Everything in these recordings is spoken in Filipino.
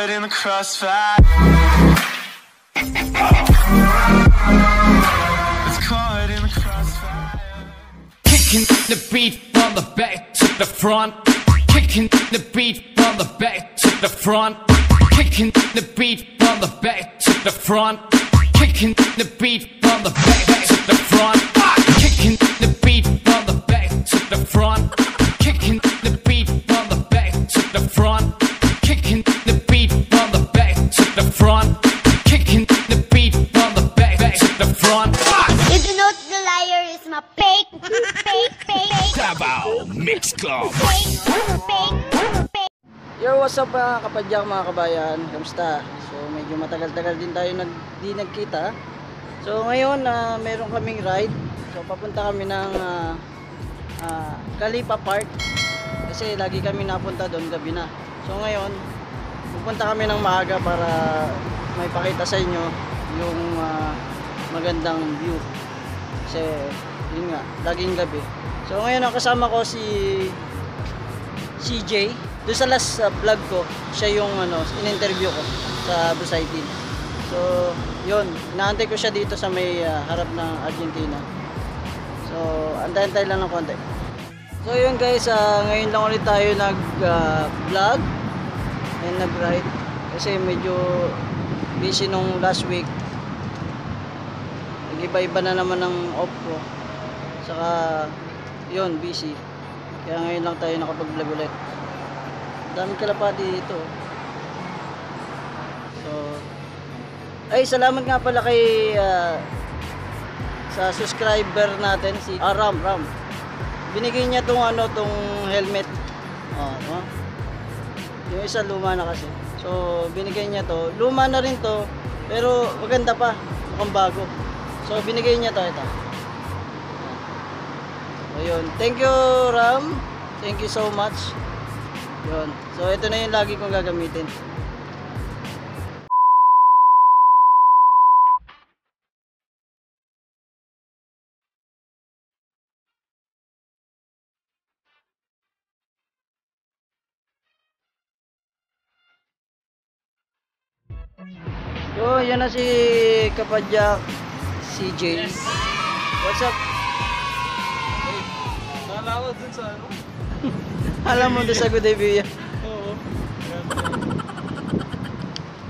caught in the crossfire. It's caught in the crossfire. Kicking the beat from the back to the front. Kicking the beat from the back to the front. Kicking the beat from the back to the front. Kicking the beat from the back to the front. Kicking the beat from the back to the front. Kicking the beat from the back to the front. Kicking the beat from the back to the front. Kicking the beat from the back to the front. You do not the liar is my fake. Davao Mix Club. Yo, what's up mga kapadyak, mga kabayan? Kamusta? So medyo matagal-tagal din tayo di nagkita. So ngayon meron kaming ride. So papunta kami ng Kalipa Park. Kasi lagi kami napunta doon gabi na. So ngayon pupunta kami ng maaga para may pakita sa inyo yung magandang view. Kasi yun nga, laging gabi. So ngayon ang kasama ko si CJ. Doon sa last vlog ko, siya yung in-interview ko sa Busaitin. So, yun, inaantay ko siya dito sa may harap ng Argentina. So, antay-antay lang ng konti. So, yun guys, ngayon lang ulit tayo nag-vlog and nag-ride. Kasi medyo busy nung last week. Nag-iba-iba na naman ng off ko. Saka, yun, busy. Kaya ngayon lang tayo nakapag-vlog ulit. Daming kalapati dito. So, ay salamat nga pala kay sa subscriber natin si Ram. Binigay niya tong tong helmet. No? Yung isa luma na kasi. So, binigay niya to. Luma na rin to, pero maganda pa, mukhang bago. So, binigay niya to ito. Ayun. Thank you, Ram. Thank you so much. Yun. So ito na yung lagi kong gagamitin. So yan na si Kapadyak CJ. Yes. What's up? Nalawa dun sa Alam mo doon sa Good Idea. Oo.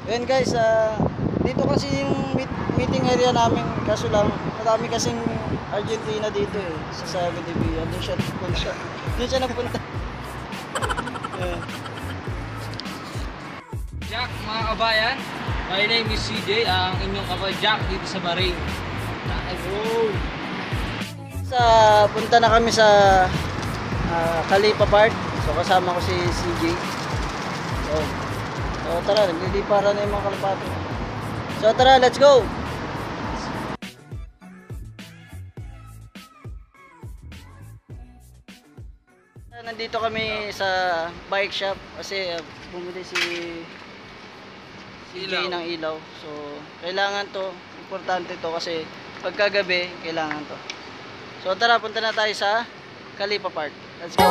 Yan guys, dito kasi yung meeting area namin, kaso lang marami kasing Argentina dito sa Good Idea. Doon siya nagpunta. Jack, mga kabayan, my name is CJ, ang inyong kapadyak dito sa Bahrain. Punta na kami sa Kalipa Park. So kasama ko si CJ. So tara, nagliliparan na yung mga kalapati. So tara, let's go! Nandito kami sa bike shop kasi bumili si CJ ng ilaw. So kailangan to, importante to kasi pagkagabi kailangan to. So tara, punta na tayo sa Kalipa Park. Let's go!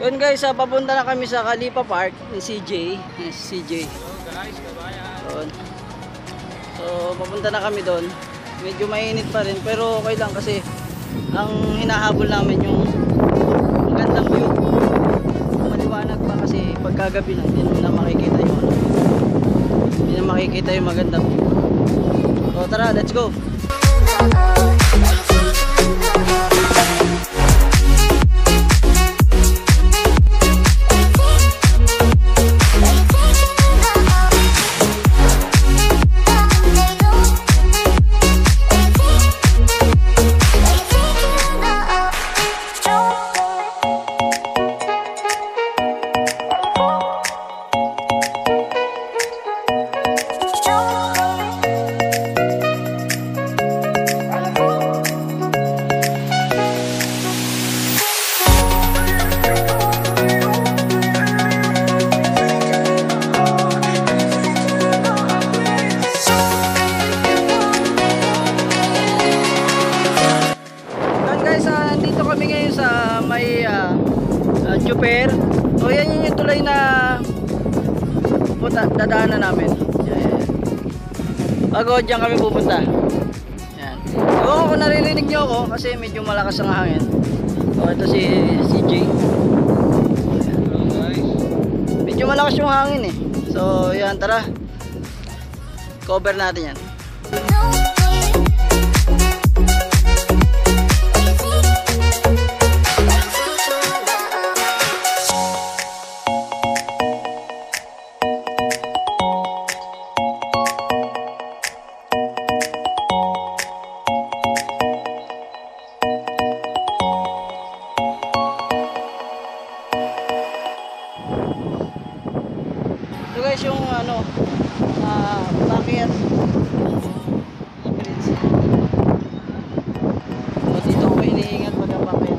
Yun guys, papunta na kami sa Kalipa Park ni CJ. Yes, CJ. Yun. So papunta na kami doon. Medyo mainit pa rin pero okay lang kasi ang hinahabol namin yung magandang view. Maliwanag pa kasi pagkagabi na hindi na makikita yung magandang view. So tara, let's go! Super. O yan yung tulay na dadaanan namin. Yan. Bago dyan kami pupunta. Yan. Oo, kung naririnig nyo ako kasi medyo malakas ang hangin. O ito si CJ. Medyo malakas yung hangin eh. So yan, tara. Cover natin yan. Ito guys yung ano, bakit experience. So dito ako iniingat pag ang bakit.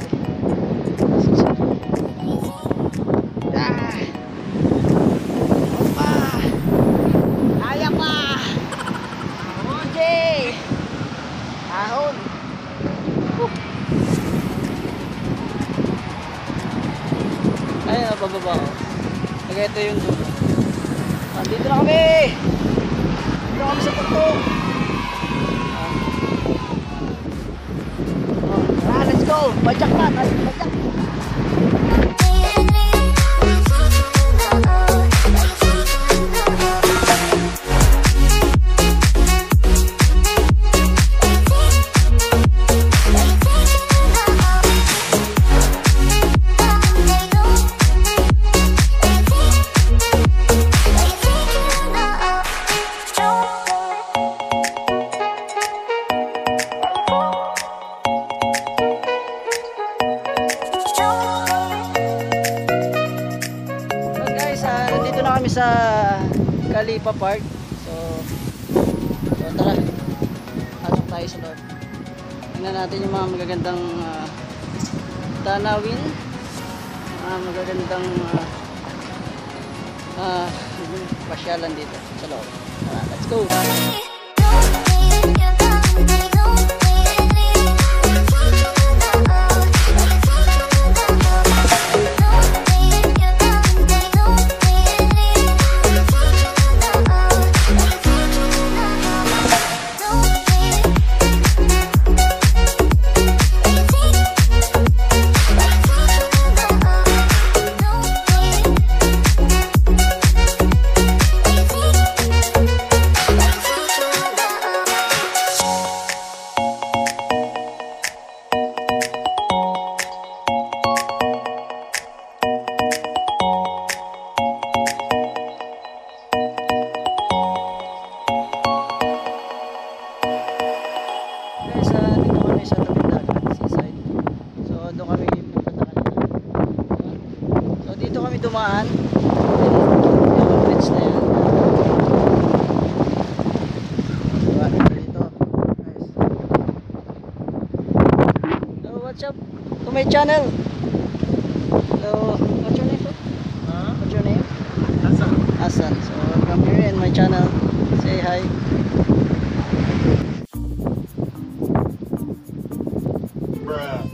Kaya pa! Okay! Ahon! Ayun, napababa ako. Ito yung dulo. Dito na kami! Dito kami sa tuktok! Let's go! Bajak na! Bajak! Sa Kalipa Park. So tara. Pasok tayo sa loob. Tingnan natin yung mga magagandang tanawin. Magagandang pasyalan dito sa loob. Tara, let's go. Dito kami dumaan. Yung bridge na yan. Dito. Nice. So what's up to my channel? So what's your name, sir? What's your name? Hasan. Hasan. So welcome here in my channel. Say hi. Bruh.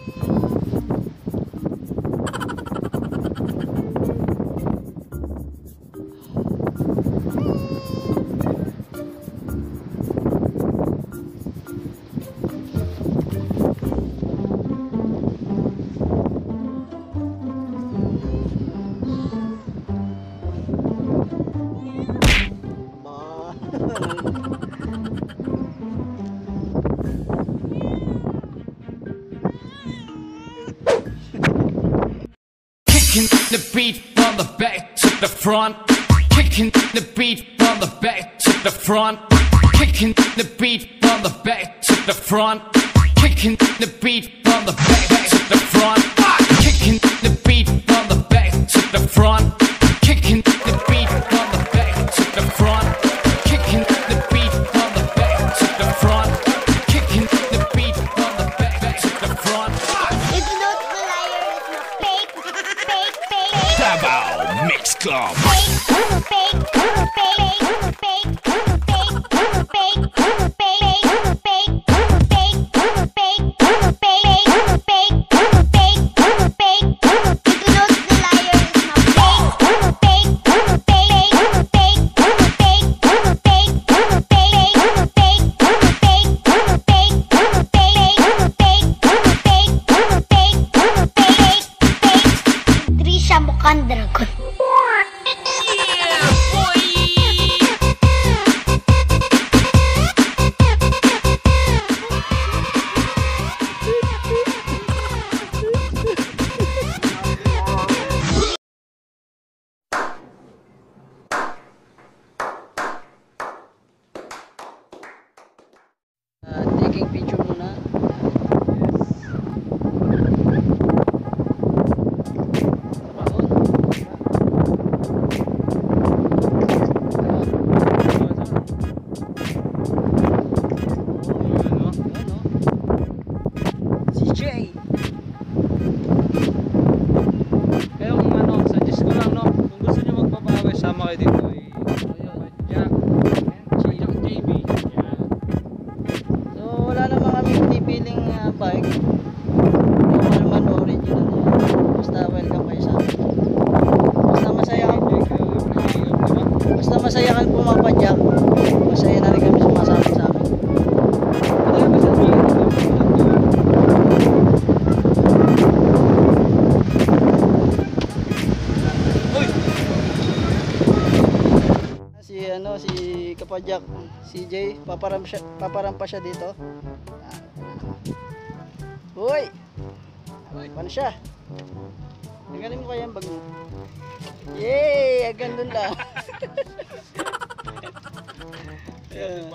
Kicking the beat from the back to the front. Kicking the beat from the back to the front. Kicking the beat from the back to the front. Kicking the beat from the back to the front. Kicking the beat from the back to the front. Kicking the beat from the back to the front. Kicking the beat from the back to the front. Kicking the beat from the back to the front. It's not the liar, it's not fake. Davao Mix Club. It's not the liar. taking picture muna. Si Jay. Kaya kung ano, suggest ko lang, no, kung gusto nyo magpapawis, sama kayo dito. Jack, and JB. Yan. So wala naman kami pipiling bike. Kung ano man original yan. Basta welcome kayo sa amin. Basta masaya ka po. Basta masaya ka pumapadyak. Masaya na rin kami sumasama sa amin. Si Kapadyak, CJ, paparampa siya dito. Hoy! Paano siya? Nagaling mo kaya ang bag mo? Yay! Hanggang dun lang. Ayan.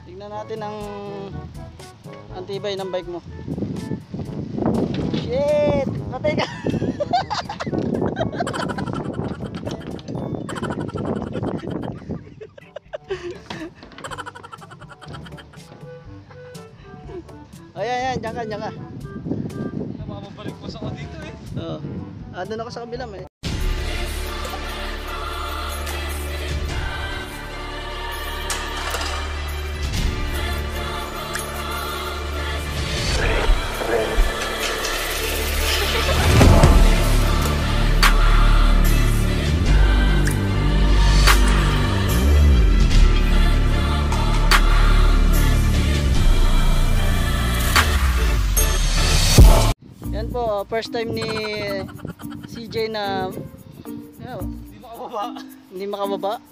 Tignan natin ang tibay ng bike mo. Shit! Patay ka! Ayan, diyan ka. Baka mabalik po sa ako dito eh. Oo. Doon ako sa kabila, may. Yan po, first time ni CJ na hindi makababa.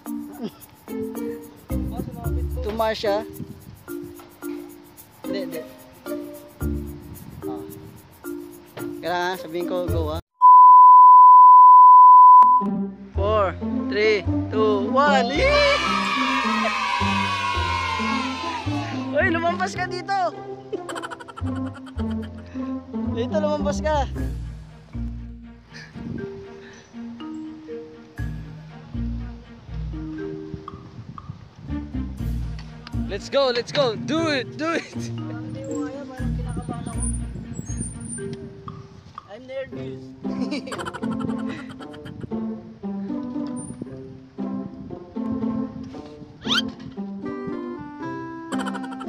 Tumaas siya. Hindi. Kailangan sabihin ko, go ha. 4, 3, 2, 1. Uy, lumampas ka dito. Dito lumampas ka. Let's go. Do it. Hindi mo kaya, parang kinakabahan ako. I'm nervous.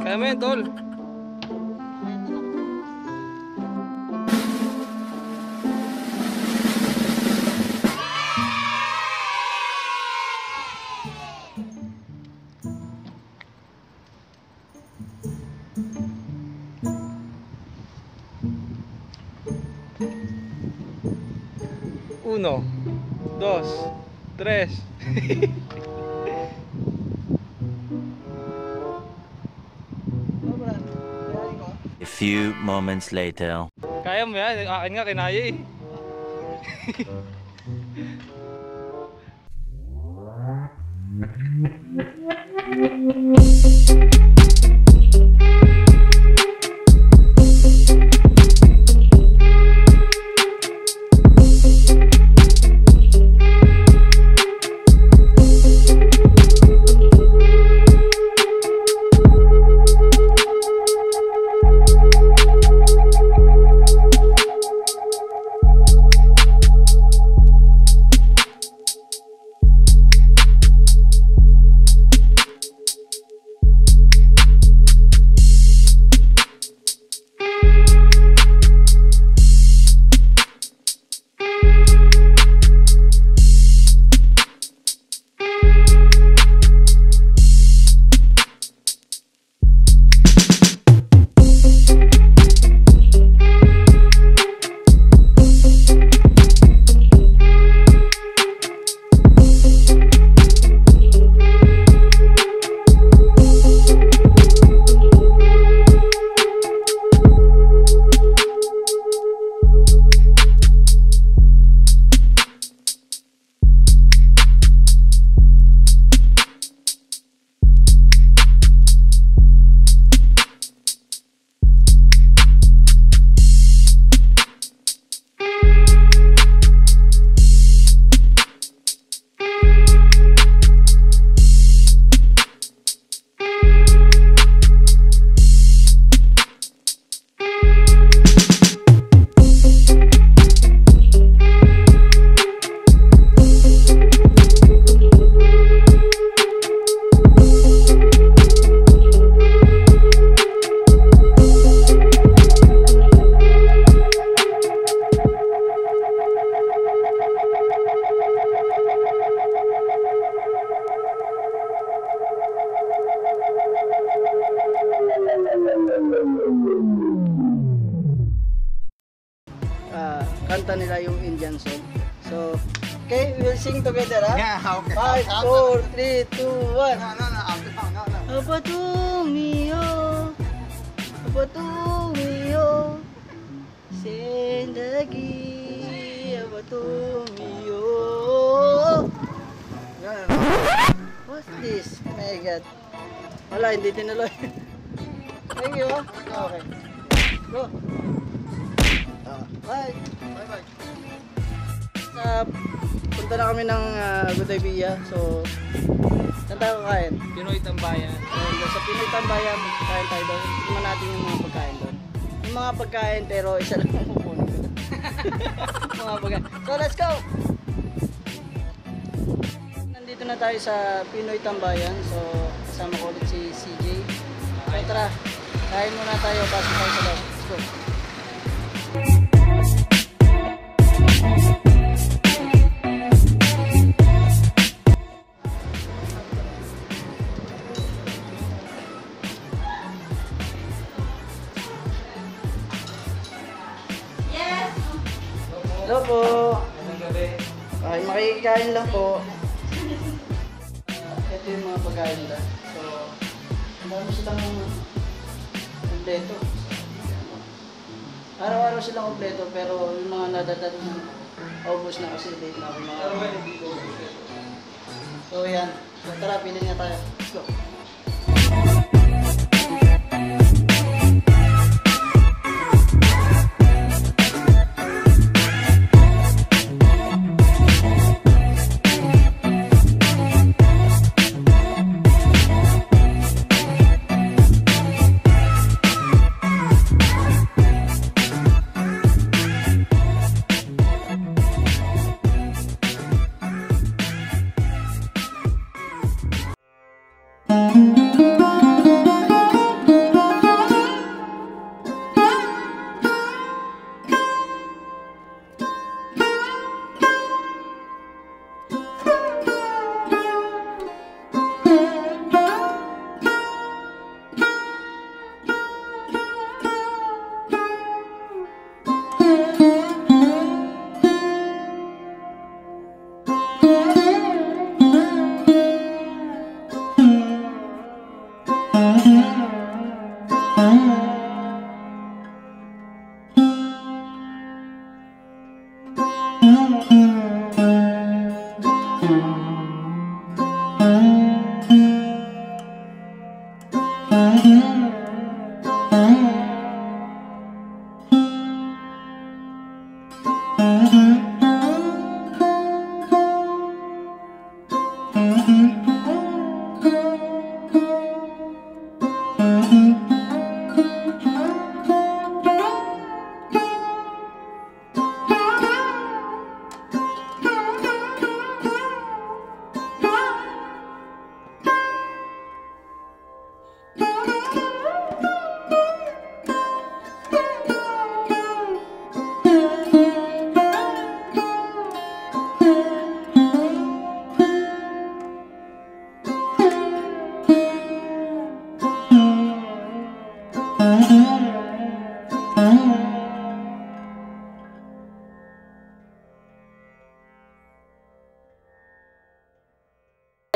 Kaya mo yan, tol. Uno, dos, tres. A few moments later. Kaya mo yan, akin nga kinaya eh. nila yung Indian song. So, okay, we'll sing together, ha? Yeah, okay. 5, 4, 3, 2, 1. No. Apa tumiyo, apa tumiyo, sendagi, apa tumiyo. What's this? Oh my God. Wala, hindi tinuloy. Thank you, ha? Okay. Go. Bye. Bye. Punta na kami ng Good Idea. So, saan tayo kakain? Pinoy Tambayan. Sa Pinoy Tambayan, kain tayo doon. Tingnan natin yung mga pagkain doon. Yung mga pagkain, pero isa lang ang pupunin ko. Mga pagkain. So, let's go! Nandito na tayo sa Pinoy Tambayan. So, kasama ko ulit si CJ. So, tara. Kain muna tayo. Pasok tayo sa loob. Let's go. Hello po. Ay, makikikain lang po. Ito yung mga pagkain nila. So, ang dami silang kompleto. Araw-araw silang kompleto, pero yung mga nadadating ubos na kasi late na ako mga. So, yan. So, tara, pili na tayo. Let's go.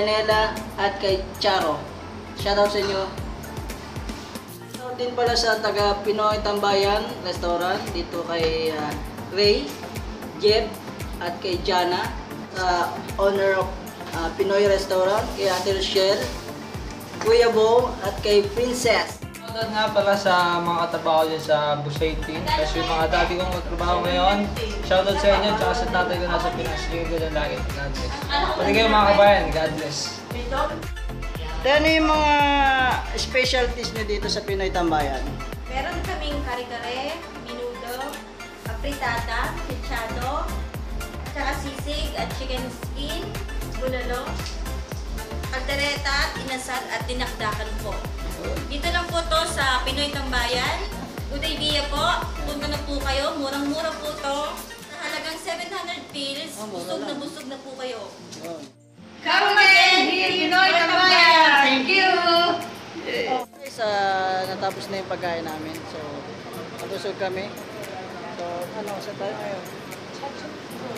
Nela at kay Charo. Shoutout sa inyo. Shoutout din pala sa taga Pinoy Tambayan Restaurant dito kay Ray, Jeb at kay Jana, owner of Pinoy Restaurant, kay Ate Rochelle, Kuya Bo at kay Princess. Shoutout nga pala sa mga katrabaho dyan sa Busay Team. Kasi yung mga dati kong katrabaho ngayon, shoutout sa inyo, tsaka sa tatay ko nasa Pinas. Yung ko dyan lagi. God bless. Pati kayo mga kabayan, God bless. Ano yung mga specialties nyo dito sa Pinoy Tambayan? Meron kaming kare-kare, minudo, frittata, chichado, tsaka sisig at chicken skin, bulalo, kaldereta, inasal at dinakdakan po. Dito lang po to sa Pinoy Tambayan. Good idea po. Punta na po kayo. Murang-mura po to. Sa halagang 700 pills, busog na po kayo. Come again, here Pinoy Tambayan! Thank you! Guys, natapos na yung pagkain namin. So, nabusog kami. So, saan tayo ngayon?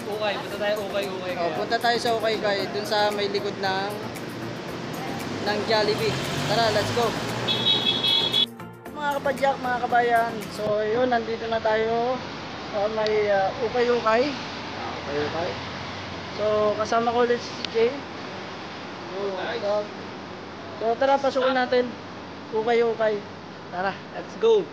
Ukay, punta tayo ukay. Oh, punta tayo sa Ukaykay, dun sa may likod ng Jollibee. Tara, let's go! Mga kapadyak, mga kabayan, so yun, nandito na tayo sa may Ukay-Ukay. Ukay-Ukay. So, kasama ko ulit si CJ. So, tara, pasukin natin. Ukay-Ukay. Tara, let's go!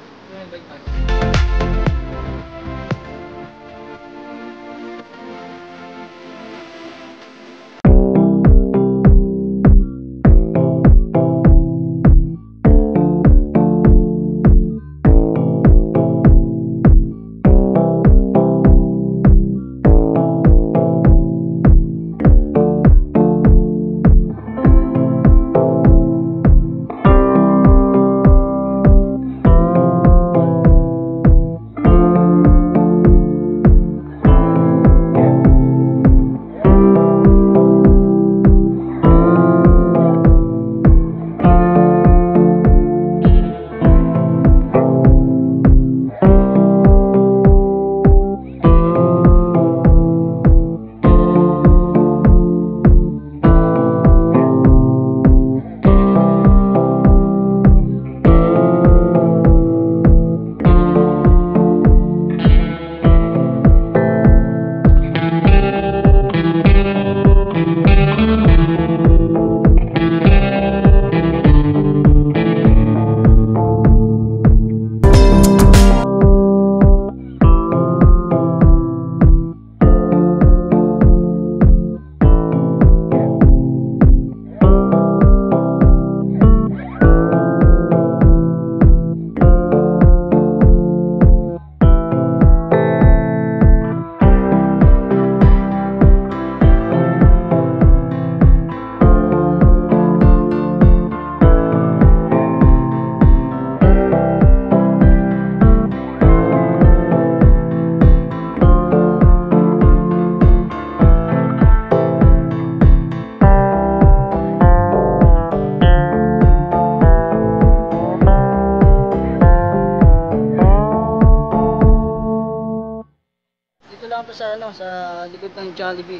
Lang po sa sa likod ng Jollibee.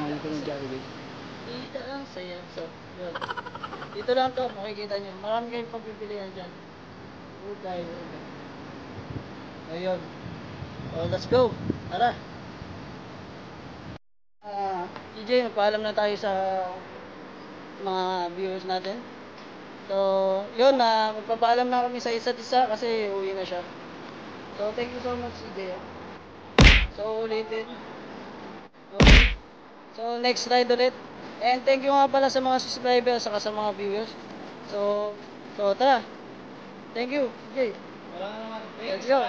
Likod ng Jollibee. Dito lang saya. So, yun. Dito lang to, makikita niyo. Marami kayong pagpipilian diyan. Okay. Ayun. So, let's go. Tara. DJ, nagpaalam na tayo sa mga viewers natin. So, yun magpapaalam na kami sa isa't isa kasi uwi na siya. So, thank you so much, DJ. So, ulitin. Okay. So, next ride ulit. And thank you nga pala sa mga subscribers saka sa mga viewers. So tara. Thank you. Okay. Wala na naman. Let's go.